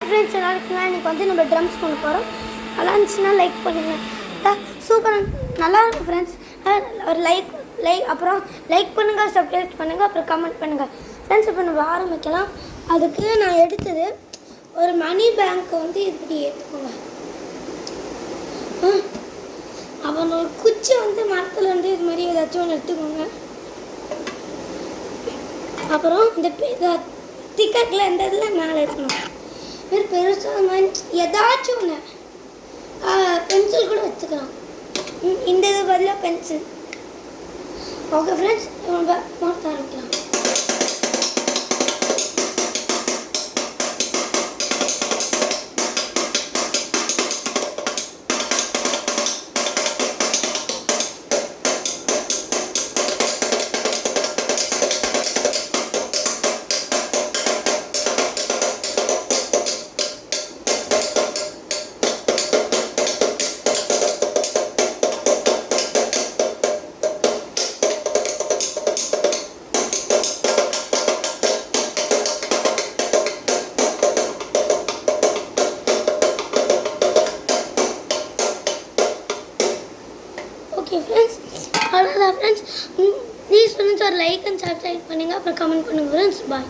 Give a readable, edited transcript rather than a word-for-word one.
Friends எல்லாருக்குங்க இன்றைக்கி வந்து நம்ம ட்ரம்ஸ் கொண்டு போகிறோம். நல்லா இருந்துச்சுன்னா லைக் பண்ணுங்கள். சூப்பராக நல்லா இருக்கும் ஃப்ரெண்ட்ஸ். ஒரு லைக் அப்புறம் லைக் பண்ணுங்கள், சப்ஸ்கிரைப் பண்ணுங்கள், அப்புறம் கமெண்ட் பண்ணுங்கள் ஃப்ரெண்ட்ஸ். இப்போ நம்ம ஆரம்பிக்கலாம். அதுக்கு நான் எடுத்தது ஒரு மணி பேங்க்கை வந்து இப்படி எடுத்துக்கோங்க. அப்புறம் ஒரு குச்சி வந்து மரத்தில் வந்து இது மாதிரி ஏதாச்சும் ஒன்று எடுத்துக்கோங்க. அப்புறம் இந்த டிக்கெட்டில் இந்த இதில் மேலே இருக்கணும். பெருசாக மாதிரி ஏதாச்சும் ஒன்று பென்சில் கூட வச்சுக்கலாம். இந்த இது பதிலாக பென்சில். ஓகே ஃப்ரெண்ட்ஸ், நம்ம மாற்ற ஆரம்பிக்கலாம். ஓகே ஃப்ரெண்ட்ஸ், அவ்வளோதான் ஃப்ரெண்ட்ஸ். ப்ளீஸ் ஃப்ரெண்ட்ஸ் ஒரு லைக் அண்ட் சப்ஸ்கிரைப் பண்ணுங்கள், அப்புறம் கமெண்ட் பண்ணுங்கள் ஃப்ரெண்ட்ஸ். பாய்.